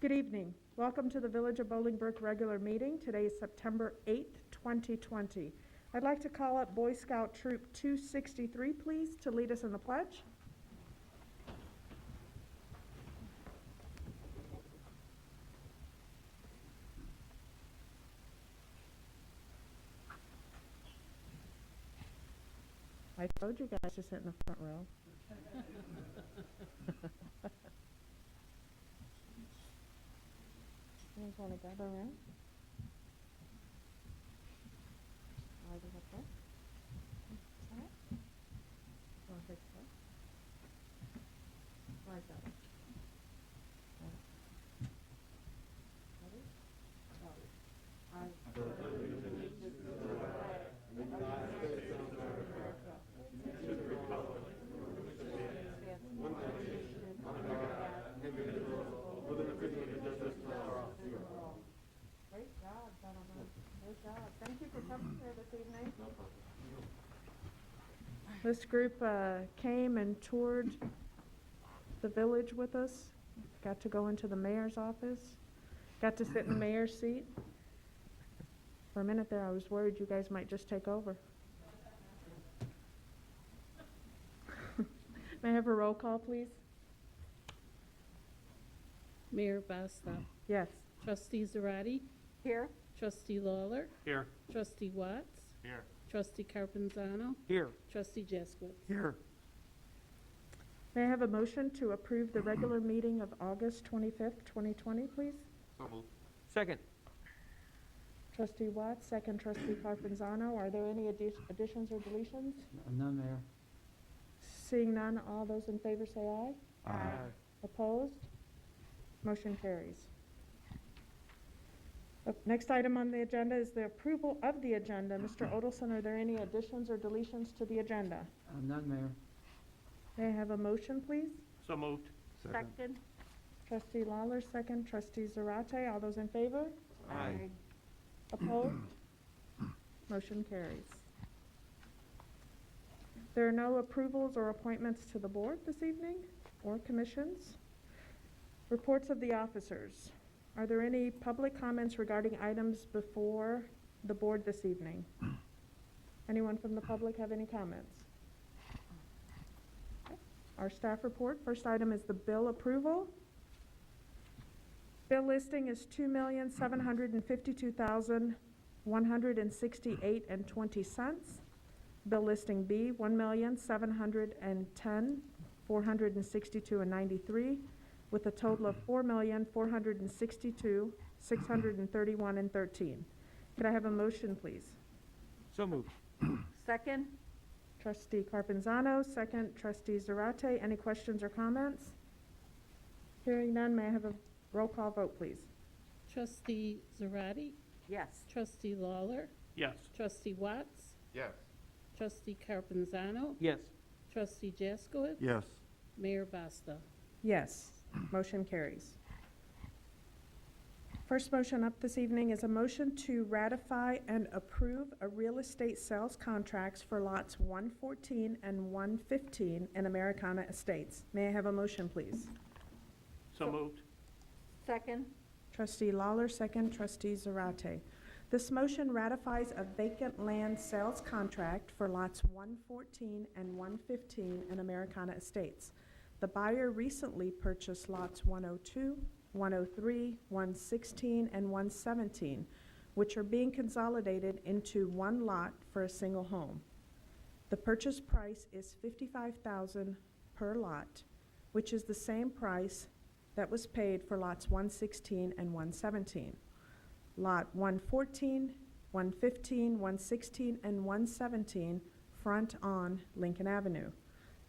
Good evening. Welcome to the Village of Bolingbrook regular meeting. Today is September 8th, 2020. I'd like to call up Boy Scout Troop 263, please, to lead us in the pledge. I told you guys to sit in the front row. You guys want to gather around? Right up there. All right. Want to take a look? Rise up. Ready? I pledge allegiance to the flag of the United States of America and to the republic for which it stands, one nation, under God, indivisible, with liberty and justice for all. Great job, gentlemen. Good job. Thank you for coming here this evening. This group came and toured the village with us. Got to go into the mayor's office. Got to sit in the mayor's seat. For a minute there, I was worried you guys might just take over. May I have a roll call, please? Mayor Basta. Yes. Trustee Zarate. Here. Trustee Lawler. Here. Trustee Watts. Here. Trustee Carpenzano. Here. Trustee Jaskowitz. Here. May I have a motion to approve the regular meeting of August 25th, 2020, please? So moved. Second. Trustee Watts, second trustee Carpenzano. Are there any additions or deletions? None, Mayor. Seeing none, all those in favor say aye. Aye. Opposed? Motion carries. The next item on the agenda is the approval of the agenda. Mr. Odelson, are there any additions or deletions to the agenda? None, Mayor. May I have a motion, please? So moved. Second. Trustee Lawler, second. Trustee Zarate, all those in favor? Aye. Opposed? Motion carries. There are no approvals or appointments to the board this evening or commissions. Reports of the officers. Are there any public comments regarding items before the board this evening? Anyone from the public have any comments? Okay. Our staff report. First item is the bill approval. Bill listing is $2,752,168.20. Bill listing B, $1,710,462.93, with a total of $4,462,631.13. Could I have a motion, please? So moved. Second. Trustee Carpenzano, second. Trustee Zarate. Any questions or comments? Hearing none, may I have a roll call vote, please? Trustee Zarate. Yes. Trustee Lawler. Yes. Trustee Watts. Yes. Trustee Carpenzano. Yes. Trustee Jaskowitz. Yes. Mayor Basta. Yes. Motion carries. First motion up this evening is a motion to ratify and approve a real estate sales contracts for lots 114 and 115 in Americana Estates. May I have a motion, please? So moved. Second. Trustee Lawler, second. Trustee Zarate. This motion ratifies a vacant land sales contract for lots 114 and 115 in Americana Estates. The buyer recently purchased lots 102, 103, 116, and 117, which are being consolidated into one lot for a single home. The purchase price is $55,000 per lot, which is the same price that was paid for lots 116 and 117. Lot 114, 115, 116, and 117 front on Lincoln Avenue.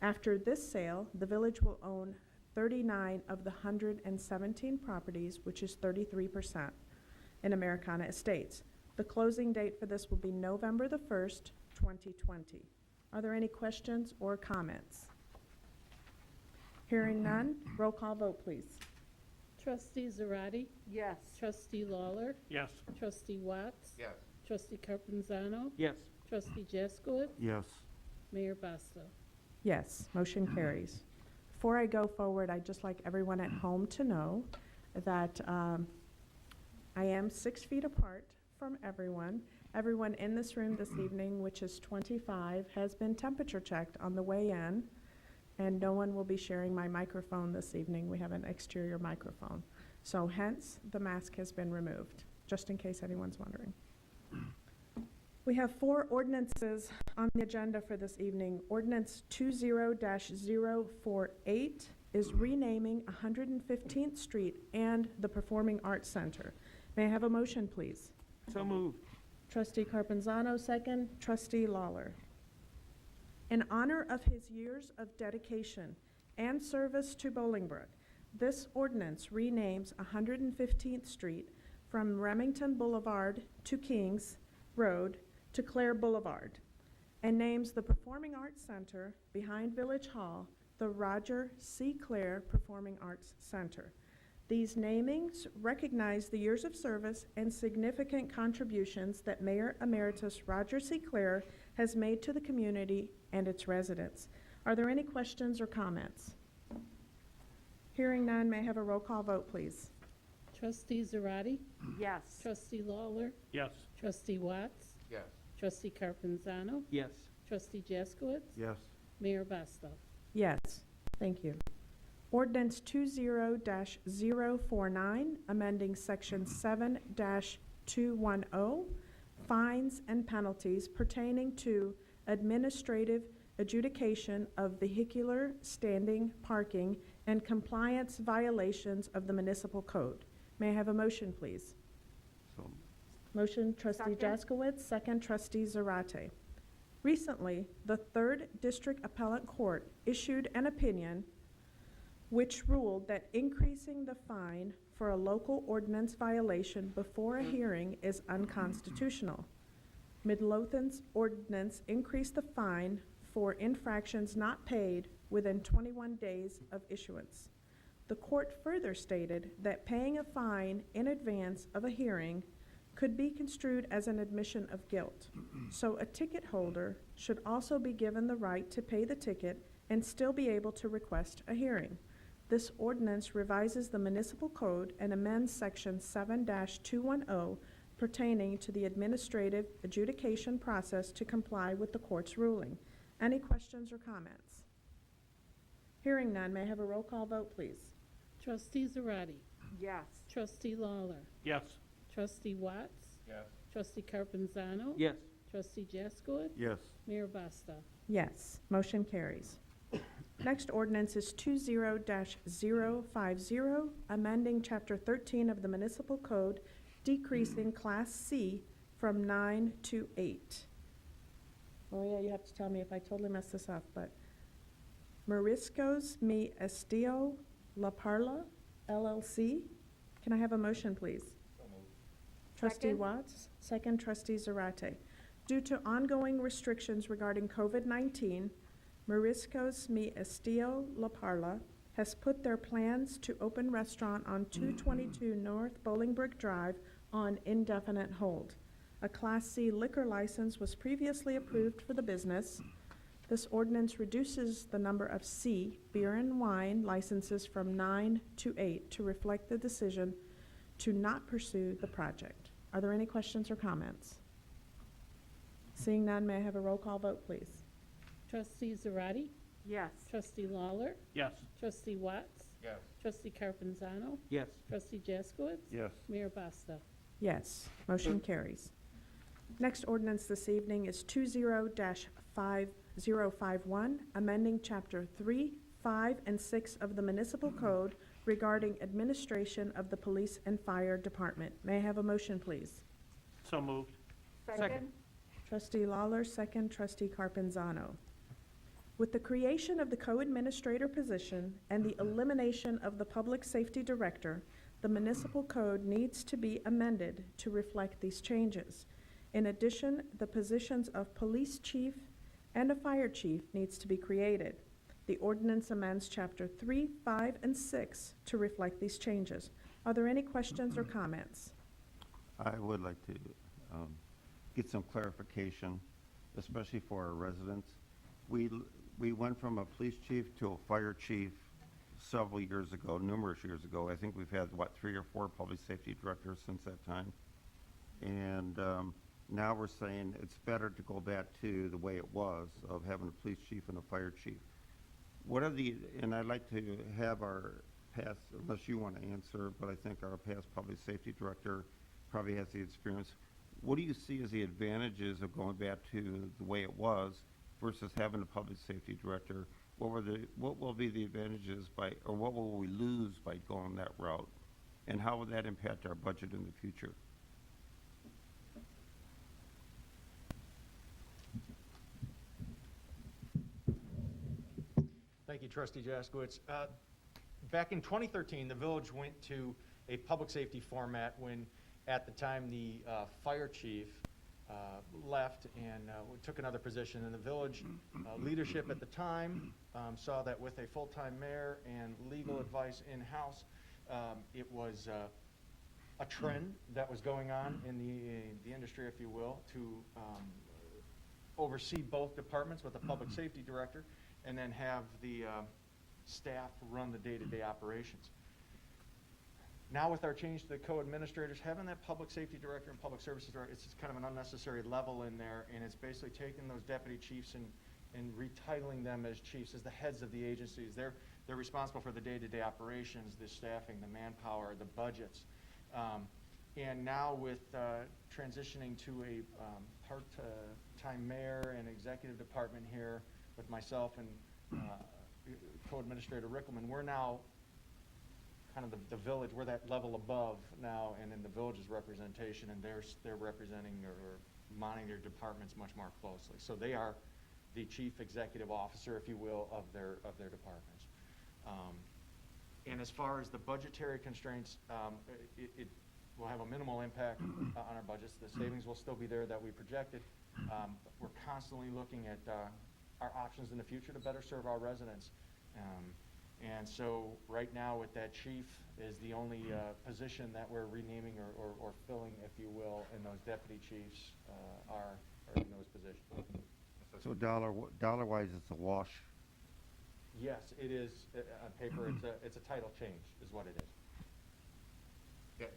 After this sale, the village will own 39 of the 117 properties, which is 33%, in Americana Estates. The closing date for this will be November the 1st, 2020. Are there any questions or comments? Hearing none, roll call vote, please. Trustee Zarate. Yes. Trustee Lawler. Yes. Trustee Watts. Yes. Trustee Carpenzano. Yes. Trustee Jaskowitz. Yes. Mayor Basta. Yes, motion carries. Before I go forward, I'd just like everyone at home to know that I am 6 feet apart from everyone. Everyone in this room this evening, which is 25, has been temperature checked on the way in, and no one will be sharing my microphone this evening. We have an exterior microphone. So hence, the mask has been removed, just in case anyone's wondering. We have 4 ordinances on the agenda for this evening. Ordinance 20-048 is renaming 115th Street and the Performing Arts Center. May I have a motion, please? So moved. Trustee Carpenzano, second. Trustee Lawler. In honor of his years of dedication and service to Bolingbrook, this ordinance renames 115th Street from Remington Boulevard to Kings Road to Clare Boulevard, and names the Performing Arts Center behind Village Hall the Roger C. Clare Performing Arts Center. These namings recognize the years of service and significant contributions that Mayor Emeritus Roger C. Clare has made to the community and its residents. Are there any questions or comments? Hearing none, may I have a roll call vote, please? Trustee Zarate? Yes. Trustee Lawler? Yes. Trustee Watts? Yes. Trustee Carpenzano? Yes. Trustee Jaskowitz? Yes. Mayor Basto? Yes, thank you. Ordinance 20-049, amending Section 7-210, fines and penalties pertaining to administrative adjudication of vehicular standing, parking, and compliance violations of the municipal code. May I have a motion, please? So, Motion, Trustee Second. Jaskowitz, second, Trustee Zarate. Recently, the 3rd District Appellate Court issued an opinion which ruled that increasing the fine for a local ordinance violation before a hearing is unconstitutional. Midlothian's ordinance increased the fine for infractions not paid within 21 days of issuance. The court further stated that paying a fine in advance of a hearing could be construed as an admission of guilt. So a ticket holder should also be given the right to pay the ticket and still be able to request a hearing. This ordinance revises the municipal code and amends Section 7-210 pertaining to the administrative adjudication process to comply with the court's ruling. Any questions or comments? Hearing none, may I have a roll call vote, please? Trustee Zarate? Yes. Trustee Lawler? Yes. Trustee Watts? yes. Trustee Carpenzano? Yes. Trustee Jaskowitz? Yes. Mayor Basto? Yes, motion carries. Next ordinance is 20-050, amending Chapter 13 of the Municipal Code, decreasing Class C from 9 to 8. Maria, you have to tell me if I totally messed this up, but Moriscos Mi Estilo La Parla, LLC. Can I have a motion, please? Trustee Second. Watts, second, Trustee Zarate. Due to ongoing restrictions regarding COVID-19, Moriscos Mi Estilo La Parla has put their plans to open restaurant on 222 North Bolingbrook Drive on indefinite hold. A Class C liquor license was previously approved for the business. This ordinance reduces the number of C, beer and wine, licenses from 9 to 8 to reflect the decision to not pursue the project. Are there any questions or comments? Seeing none, may I have a roll call vote, please? Trustee Zarate? Yes. Trustee Lawler? Yes. Trustee Watts? Yes. Trustee Carpenzano? Yes. Trustee Jaskowitz? Yes. Mayor Basto? Yes, motion carries. Next ordinance this evening is 20-5051, amending Chapter 3, 5, and 6 of the Municipal Code regarding administration of the Police and Fire Department. May I have a motion, please? So moved. Second. Trustee Lawler, second, Trustee Carpenzano. With the creation of the co-administrator position and the elimination of the Public Safety Director, the municipal code needs to be amended to reflect these changes. In addition, the positions of police chief and a fire chief needs to be created. The ordinance amends Chapter 3, 5, and 6 to reflect these changes. Are there any questions or comments? I would like to get some clarification, especially for our residents. We went from a police chief to a fire chief several years ago, numerous years ago. I think we've had, what, 3 or 4 public safety directors since that time. And now we're saying it's better to go back to the way it was, of having a police chief and a fire chief. What are the, and I'd like to have our past, unless you want to answer, but I think our past public safety director probably has the experience. What do you see as the advantages of going back to the way it was versus having a public safety director? What will be the advantages by, or what will we lose by going that route? And how will that impact our budget in the future? Thank you, Trustee Jaskowitz. Back in 2013, the village went to a public safety format when, at the time, the fire chief left and took another position. And the village leadership at the time saw that with a full-time mayor and legal advice in-house, it was a trend that was going on in the industry, if you will, to oversee both departments with a public safety director and then have the staff run the day-to-day operations. Now with our change to the co-administrators, having that public safety director and public services director, it's just kind of an unnecessary level in there, and it's basically taking those deputy chiefs and retitling them as chiefs, as the heads of the agencies. They're responsible for the day-to-day operations, the staffing, the manpower, the budgets. And now with transitioning to a part-time mayor and executive department here with myself and co-administrator Rickelman, we're now kind of the village, we're that level above now, and in the village's representation, and they're representing or monitoring their departments much more closely. So they are the chief executive officer, if you will, of their departments. And as far as the budgetary constraints, it will have a minimal impact on our budgets. The savings will still be there that we projected. We're constantly looking at our options in the future to better serve our residents. And so right now with that chief is the only position that we're renaming or filling, if you will, and those deputy chiefs are in those positions. So dollar-wise, it's a wash. Yes, it is. On paper, it's a title change is what it is.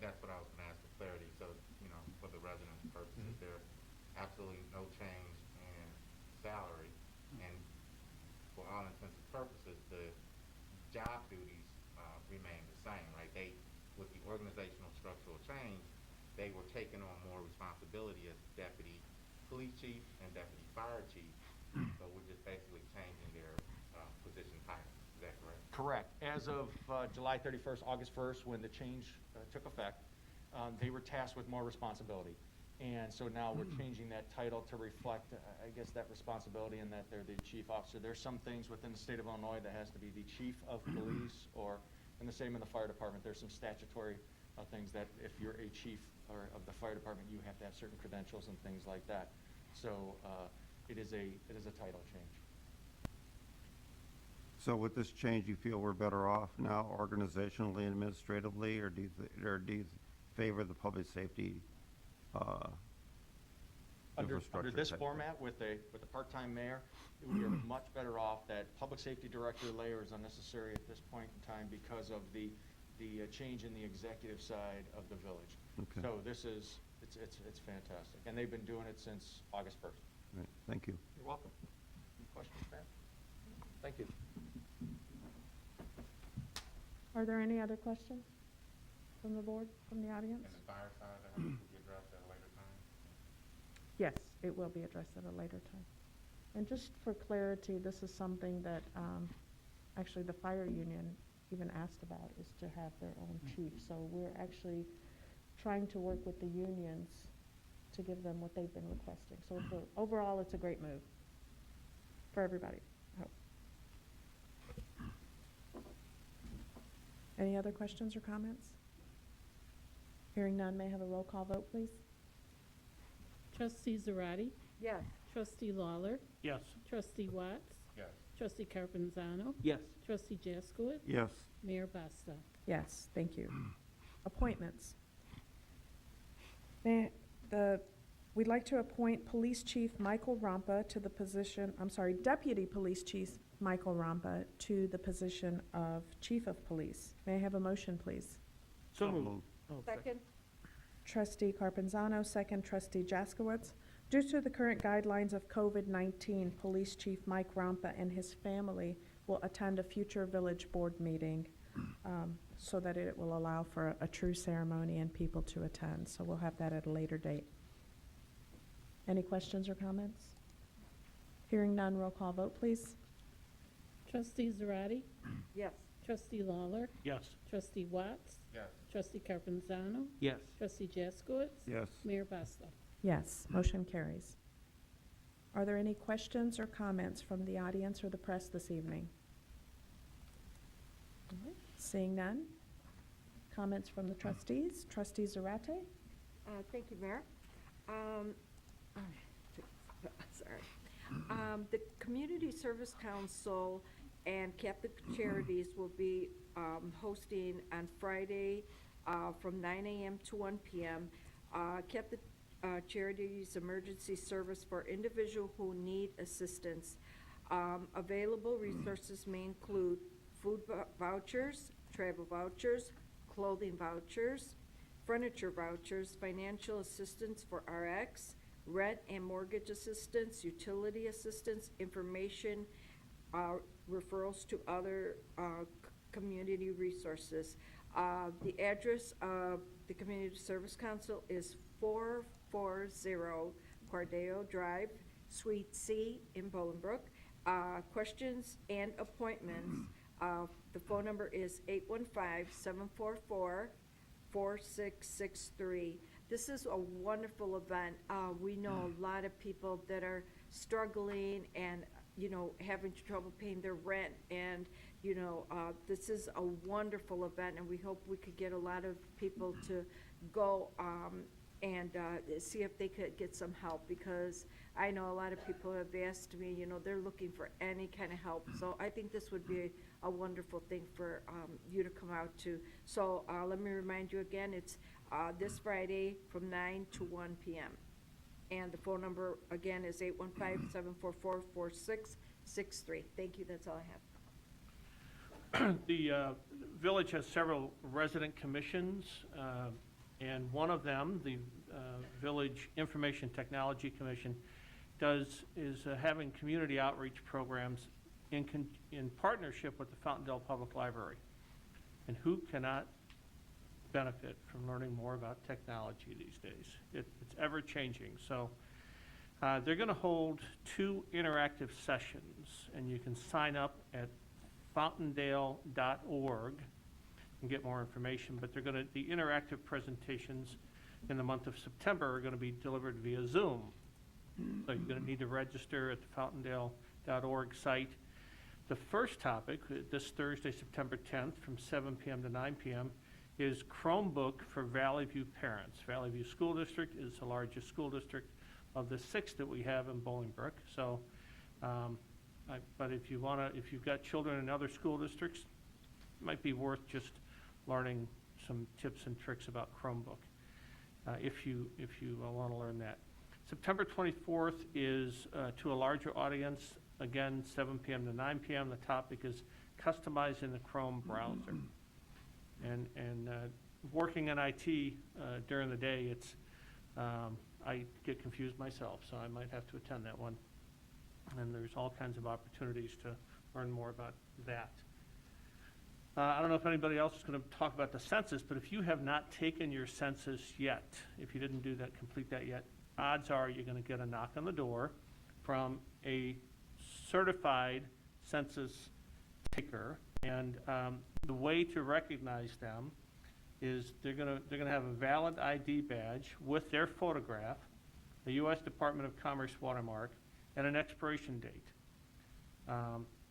That's what I was going to ask for clarity. So, you know, for the residents' purposes, there's absolutely no change in salary. And for all intents and purposes, the job duties remain the same, right? With the organizational structural change, they were taking on more responsibility as deputy police chief and deputy fire chief. So we're just basically changing their position titles. Is that correct? Correct. As of July 31st, August 1st, when the change took effect, they were tasked with more responsibility. And so now we're changing that title to reflect, I guess, that responsibility and that they're the chief officer. There's some things within the state of Illinois that has to be the chief of police, and the same in the fire department. There's some statutory things that if you're a chief of the fire department, you have to have certain credentials and things like that. So it is a title change. So with this change, you feel we're better off now organizationally and administratively, or do you favor the public safety Under infrastructure this type? format, with a part-time mayor, we are much better off. That public safety director layer is unnecessary at this point in time because of the change in the executive side of the village. Okay. So it's fantastic, and they've been doing it since August 1st. Right. Thank you. You're welcome. Any questions, Mayor? Thank you. Are there any other questions from the board, from the audience? And the fire side, that has to be addressed at a later time? Yes, it will be addressed at a later time. And just for clarity, this is something that actually the fire union even asked about, is to have their own chief. So we're actually trying to work with the unions to give them what they've been requesting. So overall, it's a great move for everybody, I hope. Any other questions or comments? Hearing none, may I have a roll call vote, please? Trustee Zarate, Yes. Trustee Lawler, Yes. Trustee Watts, Yes. Trustee Carpenzano, Yes. Trustee Jaskowitz, Yes. Mayor Basta. Yes, thank you. Appointments. We'd like to appoint Police Chief Michael Rampa to the position, Deputy Police Chief Michael Rampa to the position of Chief of Police. May I have a motion, please? So moved. Oh, Second. Trustee Carpenzano, second trustee Jaskowitz. Due to the current guidelines of COVID-19, Police Chief Mike Rampa and his family will attend a future village board meeting so that it will allow for a true ceremony and people to attend. So we'll have that at a later date. Any questions or comments? Hearing none, roll call vote, please. Trustee Zarate, Yes. Trustee Lawler, yes. Trustee Watts, Yes. Trustee Carpenzano, Yes. Trustee Jaskowitz, Yes. Mayor Busta. Yes, motion carries. Are there any questions or comments from the audience or the press this evening? All right, seeing none. Comments from the trustees? Trustee Zarate? Thank you, Mayor. Sorry. The Community Service Council and Catholic Charities will be hosting on Friday from 9 a.m. to 1 p.m. Catholic Charities Emergency Service for individuals who need assistance. Available resources may include food vouchers, travel vouchers, clothing vouchers, furniture vouchers, financial assistance for RX, rent and mortgage assistance, utility assistance, information, referrals to other community resources. The address of the Community Service Council is 440 Cordeo Drive, Suite C in Bolingbrook. Questions and appointments, the phone number is 815-744-4663. This is a wonderful event. We know a lot of people that are struggling and, having trouble paying their rent. And, this is a wonderful event, and we hope we could get a lot of people to go and see if they could get some help, because I know a lot of people have asked me, they're looking for any kind of help. So I think this would be a wonderful thing for you to come out to. So let me remind you again, it's this Friday from 9 to 1 p.m. And the phone number, again, is 815-744-4663. Thank you, that's all I have. The village has several resident commissions, and one of them, the Village Information Technology Commission, is having community outreach programs in partnership with the Fountaindale Public Library. And who cannot benefit from learning more about technology these days? It's ever changing. So they're going to hold 2 interactive sessions, and you can sign up at fountaindale.org and get more information. But the interactive presentations in the month of September are going to be delivered via Zoom. So you're going to need to register at the fountaindale.org site. The first topic, this Thursday, September 10th, from 7 p.m. to 9 p.m., is Chromebook for Valley View parents. Valley View School District is the largest school district of the 6 that we have in Bolingbrook. So, but if you've got children in other school districts, it might be worth just learning some tips and tricks about Chromebook, if you want to learn that. September 24th is to a larger audience. Again, 7 p.m. to 9 p.m. The topic is customizing the Chrome browser. And working in IT during the day, I get confused myself, so I might have to attend that one. And there's all kinds of opportunities to learn more about that. I don't know if anybody else is going to talk about the census, but if you have not taken your census yet, if you didn't do that, complete that yet, odds are you're going to get a knock on the door from a certified census taker. And the way to recognize them is they're going to have a valid ID badge with their photograph, the U.S. Department of Commerce watermark, and an expiration date.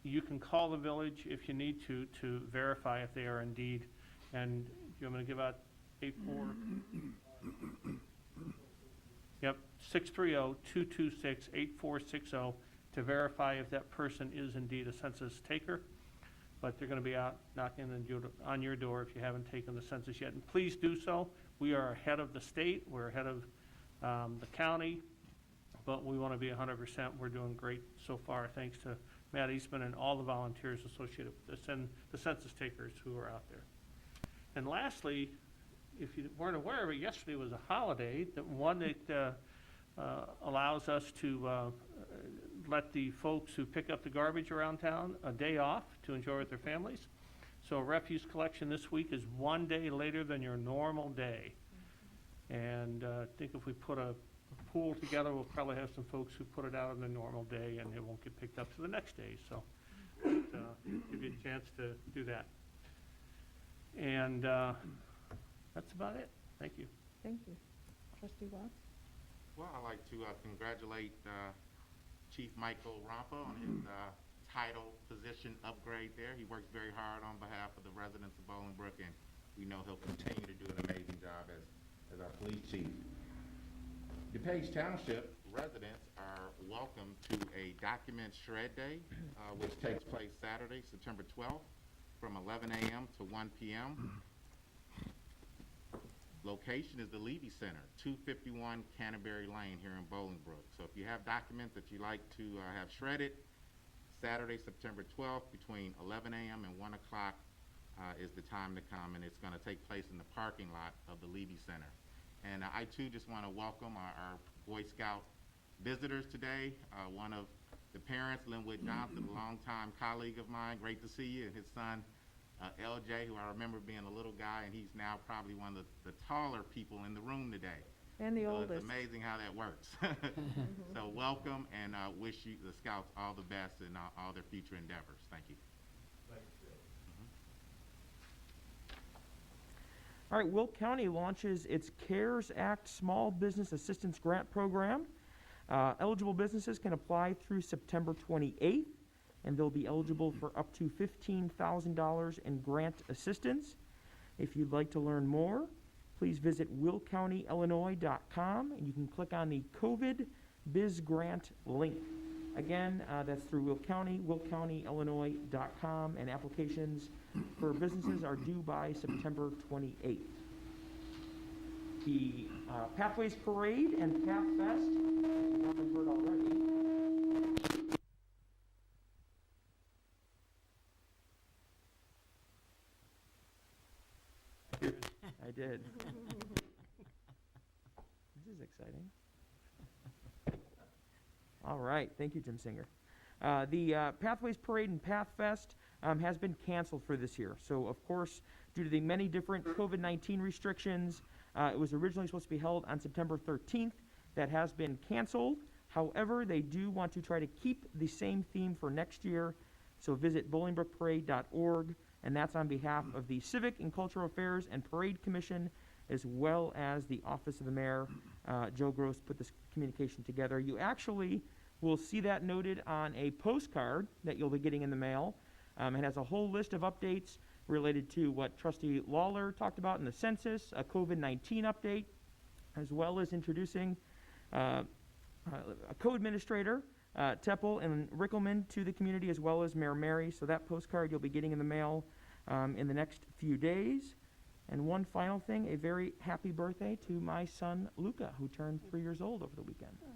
You can call the village if you need to verify if they are indeed. And I'm going to give out 630-226-8460 to verify if that person is indeed a census taker. But they're going to be out knocking on your door if you haven't taken the census yet. And please do so. We are ahead of the state. We're ahead of the county. But we want to be 100%. We're doing great so far, thanks to Matt Eastman, and all the volunteers associated with this, and the census takers who are out there. And lastly, if you weren't aware of it, yesterday was a holiday, one that allows us to let the folks who pick up the garbage around town a day off to enjoy with their families. So refuse collection this week is one day later than your normal day. And I think if we put a pool together, we'll probably have some folks who put it out on the normal day and it won't get picked up to the next day. So give you a chance to do that. And that's about it. Thank you. Thank you. Trustee Watts? Well, I'd like to congratulate Chief Michael Rampa on his title position upgrade there. He works very hard on behalf of the residents of Bolingbrook, and we know he'll continue to do an amazing job as our police chief. DuPage Township residents are welcome to a document shred day, which takes place Saturday, September 12th, from 11 a.m. to 1 p.m. Location is the Levy Center, 251 Canterbury Lane here in Bolingbrook. So if you have documents that you like to have shredded, Saturday, September 12th, between 11 a.m. and 1 o'clock is the time to come, and it's going to take place in the parking lot of the Levy Center. And I, too, just want to welcome our Boy Scout visitors today. One of the parents, Linwood Johnson, a longtime colleague of mine, great to see you, and his son, LJ, who I remember being a little guy, and he's now probably one of the taller people in the room today. And the So oldest. it's amazing how that works. So welcome, and wish you, the Scouts, all the best in all their future endeavors. Thank you. All right, Will County launches its CARES Act Small Business Assistance Grant Program. Eligible businesses can apply through September 28th, and they'll be eligible for up to $15,000 in grant assistance. If you'd like to learn more, please visit willcountyillinois.com, and you can click on the COVID Biz Grant link. Again, that's through Will County, willcountyillinois.com, and applications for businesses are due by September 28th. The Pathways Parade and Path Fest, if you haven't heard already, I did. This is exciting. All right, thank you, Jim Singer. The Pathways Parade and Path Fest has been canceled for this year. So, of course, due to the many different COVID-19 restrictions, it was originally supposed to be held on September 13th. That has been canceled. However, they do want to try to keep the same theme for next year. So visit bolingbrookparade.org, and that's on behalf of the Civic and Cultural Affairs and Parade Commission, as well as the Office of the Mayor. Joe Gross put this communication together. You actually will see that noted on a postcard that you'll be getting in the mail. It has a whole list of updates related to what Trustee Lawler talked about in the census, a COVID-19 update, as well as introducing a co-administrator, Teppel and Rickelman, to the community, as well as Mayor Mary. So that postcard you'll be getting in the mail in the next few days. And one final thing, a very happy birthday to my son, Luca, who turned 3 years old over the weekend. So,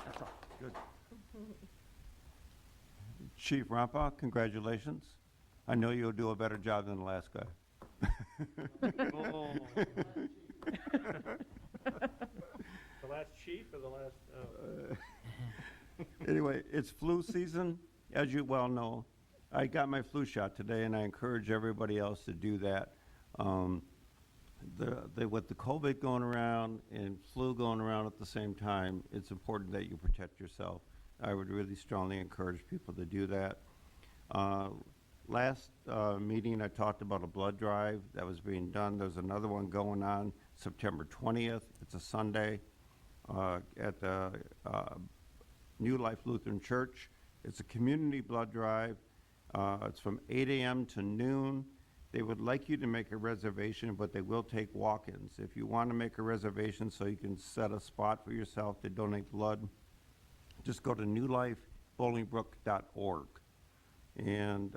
that's all. Good. Chief Rampa, congratulations. I know you'll do a better job than the last guy. Oh. The last chief or the last? Anyway, it's flu season, as you well know. I got my flu shot today, and I encourage everybody else to do that. With the COVID going around and flu going around at the same time, it's important that you protect yourself. I would really strongly encourage people to do that. Last meeting, I talked about a blood drive that was being done. There's another one going on September 20th. It's a Sunday at the New Life Lutheran Church. It's a community blood drive. It's from 8 a.m. to noon. They would like you to make a reservation, but they will take walk-ins. If you want to make a reservation so you can set a spot for yourself to donate blood, just go to newlifebolingbrook.org. And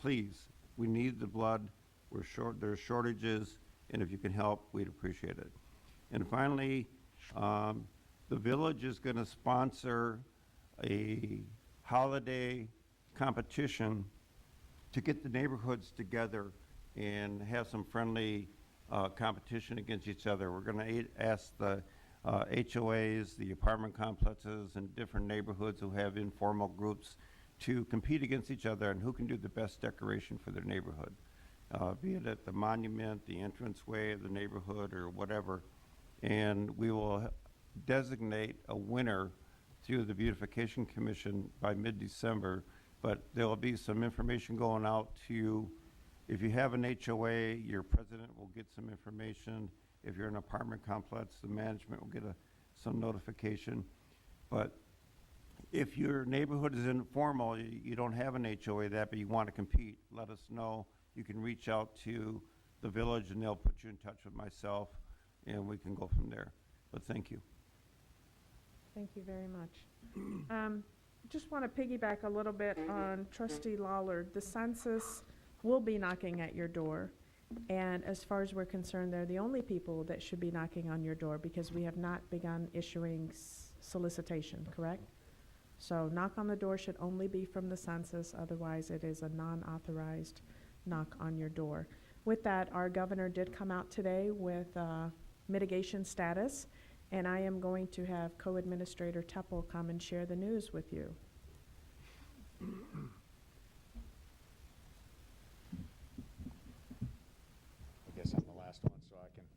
please, we need the blood. We're short. There's shortages, and if you can help, we'd appreciate it. And finally, the village is going to sponsor a holiday competition to get the neighborhoods together and have some friendly competition against each other. We're going to ask the HOAs, the apartment complexes, and different neighborhoods who have informal groups to compete against each other on who can do the best decoration for their neighborhood, be it at the monument, the entranceway of the neighborhood, or whatever. And we will designate a winner through the Beautification Commission by mid-December, but there will be some information going out to you. If you have an HOA, your president will get some information. If you're an apartment complex, the management will get some notification. But if your neighborhood is informal, you don't have an HOA but you want to compete, let us know. You can reach out to the village and they'll put you in touch with myself and we can go from there. But thank you. Thank you very much. Just want to piggyback a little bit on Trustee Lawler. The census will be knocking at your door. And as far as we're concerned, they're the only people that should be knocking on your door because we have not begun issuing solicitation, correct? So knock on the door should only be from the census, otherwise it is a non-authorized knock on your door. With that, our governor did come out today with mitigation status, and I am going to have Co-Administrator Teppel come and share the news with you. I guess I'm the last one, so I can.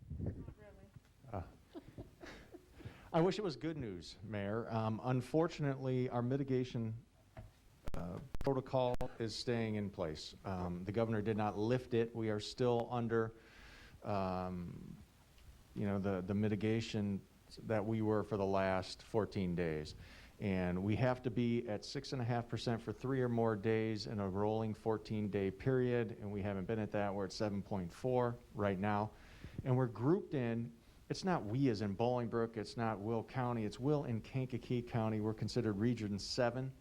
I wish it was good news, Mayor. Unfortunately, our mitigation protocol is staying in place. The governor did not lift it. We are still under, the mitigation that we were for the last 14 days. And we have to be at 6.5% for 3 or more days in a rolling 14-day period, and we haven't been at that. We're at 7.4 right now. And we're grouped in, it's not we as in Bolingbrook, it's not Will County, it's Will and Kankakee County. We're considered Region 7.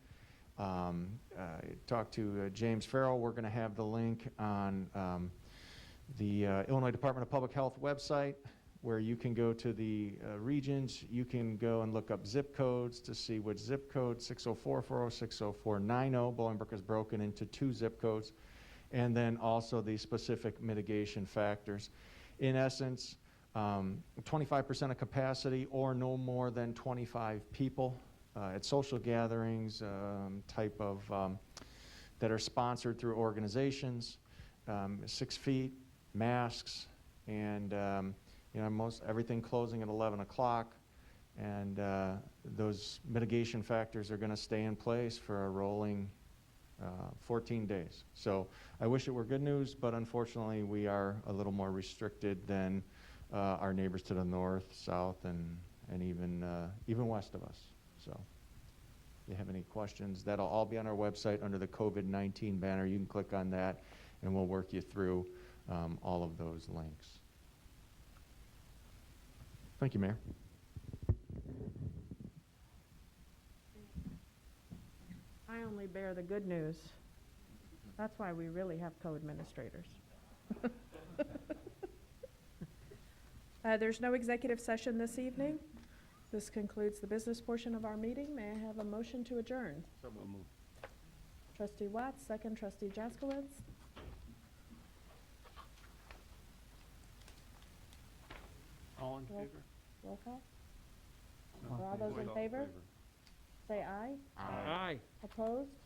Talked to James Farrell. We're going to have the link on the Illinois Department of Public Health website where you can go to the regions. You can go and look up zip codes to see which zip code, 60440, 60490. Bolingbrook is broken into 2 zip codes. And then also the specific mitigation factors. In essence, 25% of capacity or no more than 25 people at social gatherings, type of that are sponsored through organizations, 6 feet, masks, and most everything closing at 11 o'clock. And those mitigation factors are going to stay in place for a rolling 14 days. So I wish it were good news, but unfortunately we are a little more restricted than our neighbors to the north, south, and even west of us. So if you have any questions, that'll all be on our website under the COVID-19 banner. You can click on that and we'll work you through all of those links. Thank you, Mayor. I only bear the good news. That's why we really have co-administrators. There's no executive session this evening. This concludes the business portion of our meeting. May I have a motion to adjourn? So moved. Trustee Watts, second. Trustee Jaskowitz. All in favor? Roll call. For all those in favor, say aye. Aye. Opposed?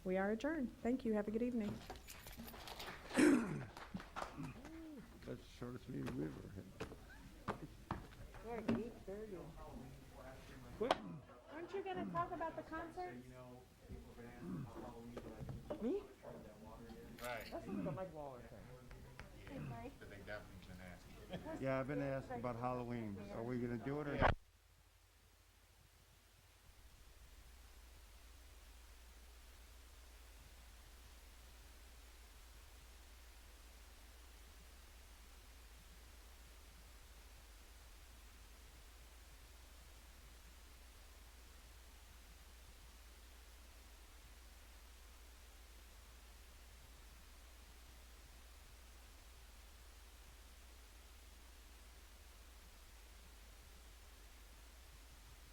We are adjourned. Thank you. Have a good evening. That's the shortest meeting we've ever had. Aren't you going to talk about the concert? Me? Right. The Mike Waller thing. But they definitely been asking. Yeah, I've been asked about Halloween. Are we going to do it or not?